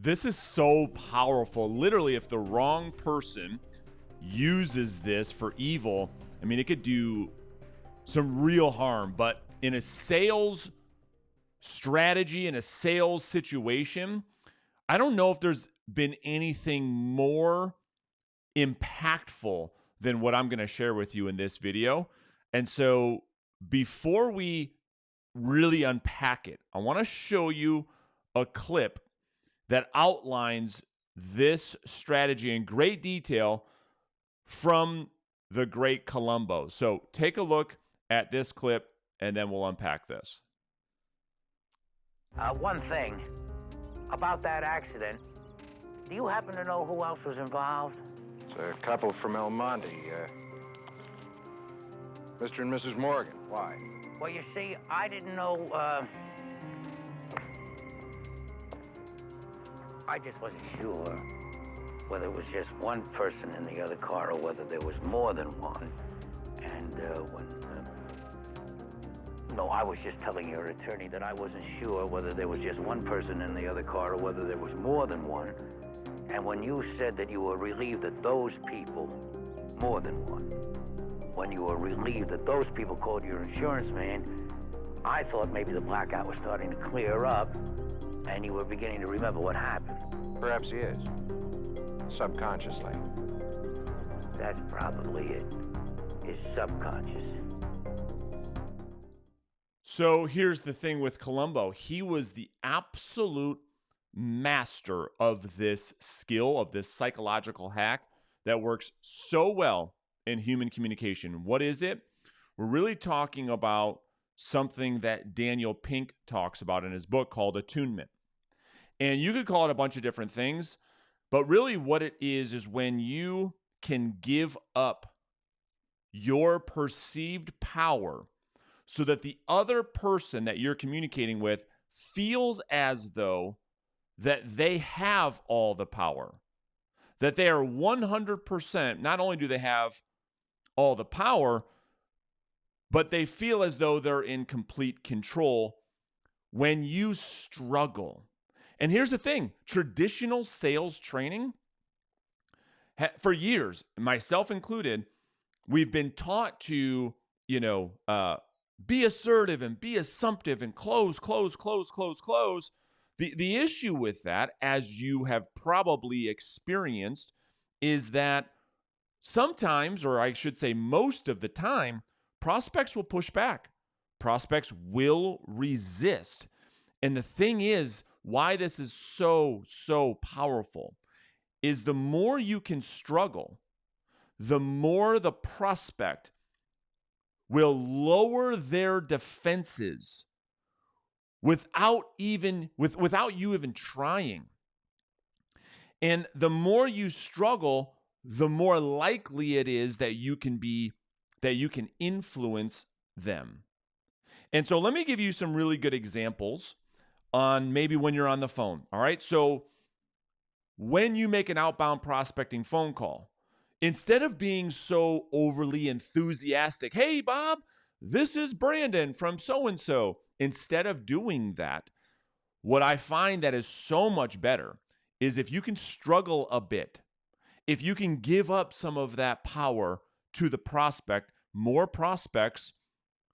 This is so powerful. Literally, if the wrong person uses this for evil, I mean, it could do some real harm. But in a sales strategy, in a sales situation, I don't know if there's been anything more impactful than what I'm going to share with you in this video. And so before we really unpack it, I want to show you a clip that outlines this strategy in great detail from the great Colombo. So take a look at this clip and then we'll unpack this. One thing about that accident, do you happen to know who else was involved? It's a couple from El Monte, Mr. and Mrs. Morgan. Why? Well, you see, I didn't know, I just wasn't sure whether it was just one person in the other car or whether there was more than one. And no, I was just telling your attorney that I wasn't sure whether there was just one person in the other car or whether there was more than one. And when you said that you were relieved that those people, more than one, when you were relieved that those people called your insurance man, I thought maybe the blackout was starting to clear up and you were beginning to remember what happened. Perhaps he is. Subconsciously. That's probably it. It's subconscious. So here's the thing with Colombo. He was the absolute master of this skill, of this psychological hack that works so well in human communication. What is it? We're really talking about something that Daniel Pink talks about in his book called attunement. And you could call it a bunch of different things, but really what it is when you can give up your perceived power so that the other person that you're communicating with feels as though that they have all the power, that they are 100%, not only do they have all the power, but they feel as though they're in complete control when you struggle. And here's the thing, traditional sales training, for years, myself included, we've been taught to, be assertive and be assumptive and close. The issue with that, as you have probably experienced, is that sometimes, or I should say most of the time, prospects will push back. Prospects will resist. And the thing is, why this is so powerful is the more you can struggle, the more the prospect will lower their defenses without you even trying. And the more you struggle, the more likely it is that you can influence them. And so let me give you some really good examples on maybe when you're on the phone. All right. So when you make an outbound prospecting phone call, instead of being so overly enthusiastic, hey, Bob, this is Brandon from so-and-so. Instead of doing that, what I find that is so much better is if you can struggle a bit, if you can give up some of that power to the prospect, more prospects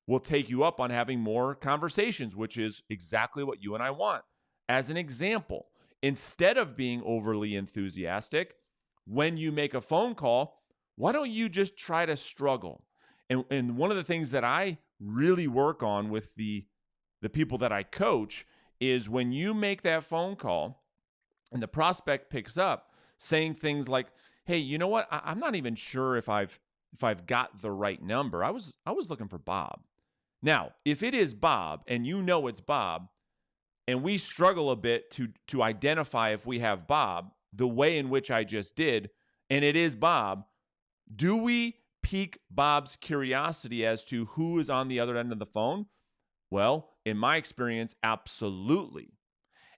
will take you up on having more conversations, which is exactly what you and I want. As an example, instead of being overly enthusiastic, when you make a phone call, why don't you just try to struggle? And one of the things that I really work on with the people that I coach is when you make that phone call and the prospect picks up saying things like, hey, you know what? I'm not even sure if I've got the right number. I was looking for Bob. Now, if it is Bob and you know it's Bob and we struggle a bit to identify if we have Bob the way in which I just did, and it is Bob, do we pique Bob's curiosity as to who is on the other end of the phone? Well, in my experience, absolutely.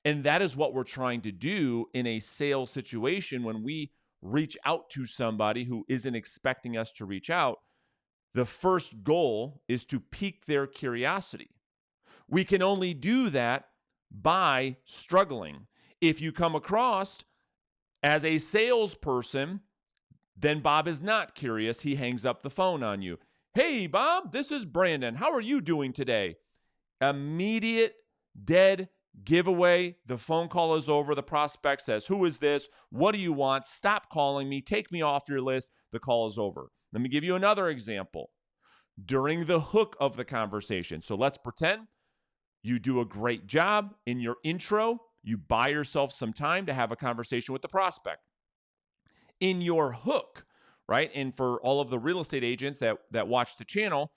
And that is what we're trying to do in a sales situation when we reach out to somebody who isn't expecting us to reach out. The first goal is to pique their curiosity. We can only do that by struggling. If you come across as a salesperson, then Bob is not curious. He hangs up the phone on you. Hey, Bob, this is Brandon. How are you doing today? Immediate dead giveaway. The phone call is over. The prospect says, who is this? What do you want? Stop calling me. Take me off your list. The call is over. Let me give you another example. During the hook of the conversation. So let's pretend you do a great job in your intro. You buy yourself some time to have a conversation with the prospect. In your hook, right? And for all of the real estate agents that watch the channel,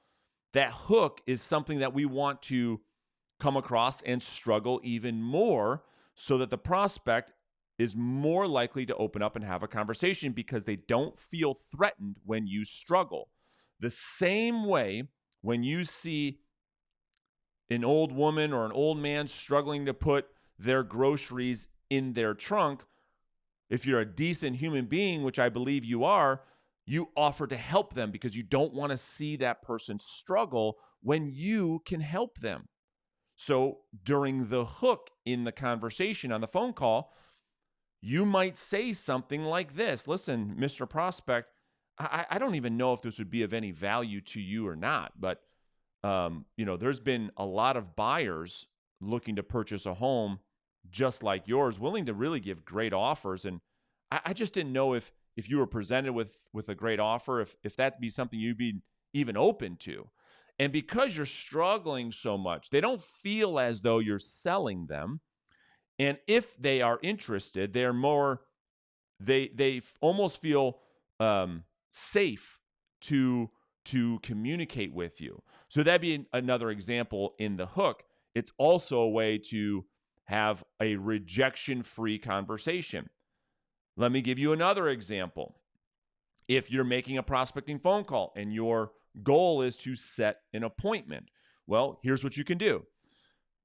that hook is something that we want to come across and struggle even more so that the prospect is more likely to open up and have a conversation because they don't feel threatened when you struggle. The same way when you see an old woman or an old man struggling to put their groceries in their trunk, if you're a decent human being, which I believe you are, you offer to help them because you don't want to see that person struggle when you can help them. So during the hook in the conversation on the phone call, you might say something like this. Listen, Mr. Prospect, I don't even know if this would be of any value to you or not, but there's been a lot of buyers looking to purchase a home just like yours, willing to really give great offers. And I just didn't know if you were presented with a great offer, if that'd be something you'd be even open to. And because you're struggling so much, they don't feel as though you're selling them. And if they are interested, they almost feel safe to communicate with you. So that'd be another example in the hook. It's also a way to have a rejection-free conversation. Let me give you another example. If you're making a prospecting phone call and your goal is to set an appointment, well, here's what you can do.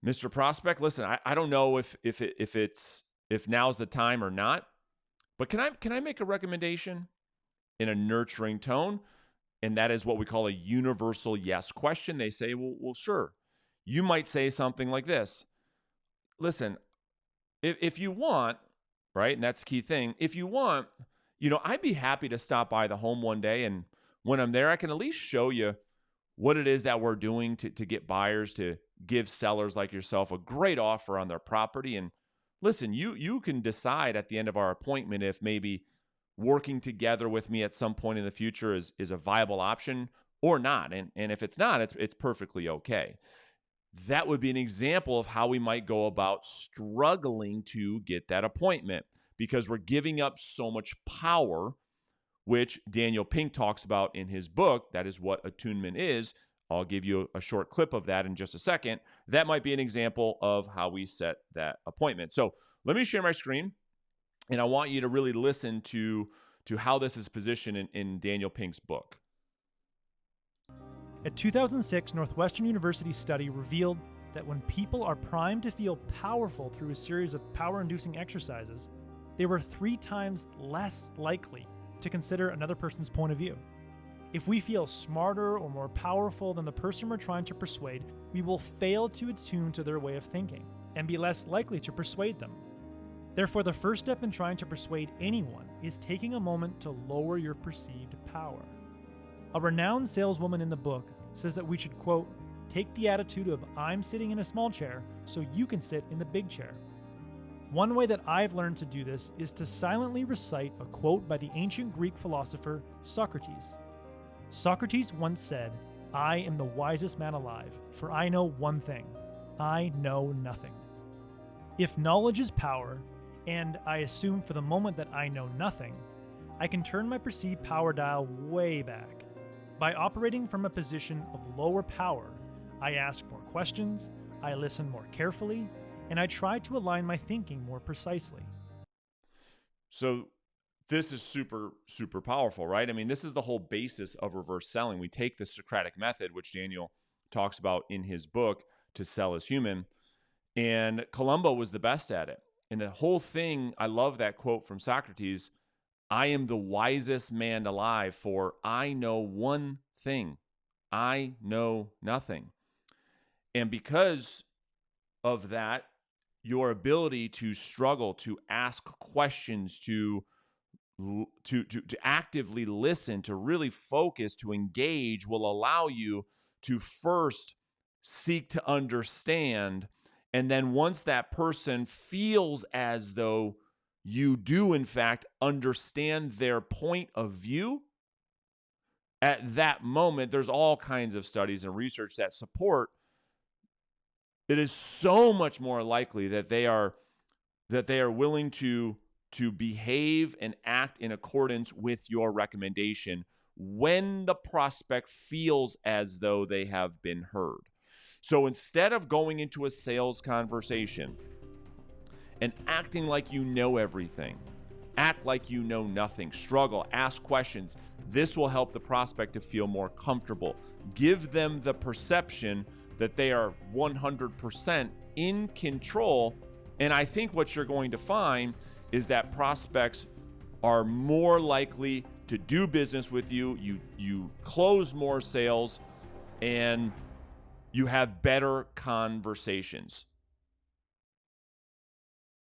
Mr. Prospect, listen, I don't know if now's the time or not, but can I make a recommendation in a nurturing tone? And that is what we call a universal yes question. They say, well, sure. You might say something like this. Listen, if you want, right, and that's the key thing, if you want, I'd be happy to stop by the home one day, and when I'm there, I can at least show you what it is that we're doing to get buyers to give sellers like yourself a great offer on their property. And listen, you can decide at the end of our appointment if maybe working together with me at some point in the future is a viable option or not. And if it's not, it's perfectly okay. That would be an example of how we might go about struggling to get that appointment because we're giving up so much power, which Daniel Pink talks about in his book. That is what attunement is. I'll give you a short clip of that in just a second. That might be an example of how we set that appointment. So let me share my screen, and I want you to really listen to how this is positioned in Daniel Pink's book. A 2006 Northwestern University study revealed that when people are primed to feel powerful through a series of power-inducing exercises, they were 3 times less likely to consider another person's point of view. If we feel smarter or more powerful than the person we're trying to persuade, we will fail to attune to their way of thinking and be less likely to persuade them. Therefore, the first step in trying to persuade anyone is taking a moment to lower your perceived power. A renowned saleswoman in the book says that we should, quote, take the attitude of I'm sitting in a small chair so you can sit in the big chair. One way that I've learned to do this is to silently recite a quote by the ancient Greek philosopher Socrates. Socrates once said, I am the wisest man alive, for I know one thing. I know nothing. If knowledge is power, and I assume for the moment that I know nothing, I can turn my perceived power dial way back. By operating from a position of lower power, I ask more questions, I listen more carefully, and I try to align my thinking more precisely. So this is super, super powerful, right? I mean, this is the whole basis of reverse selling. We take the Socratic method, which Daniel talks about in his book, To Sell as Human, and Colombo was the best at it. And the whole thing, I love that quote from Socrates, I am the wisest man alive, for I know one thing. I know nothing. And because of that, your ability to struggle, to ask questions, to actively listen, to really focus, to engage will allow you to first seek to understand. And then once that person feels as though you do, in fact, understand their point of view, at that moment, there's all kinds of studies and research that support it is so much more likely that they are willing to behave and act in accordance with your recommendation when the prospect feels as though they have been heard. So instead of going into a sales conversation and acting like you know everything, act like you know nothing, struggle, ask questions. This will help the prospect to feel more comfortable. Give them the perception that they are 100% in control. And I think what you're going to find is that prospects are more likely to do business with you. You close more sales and you have better conversations.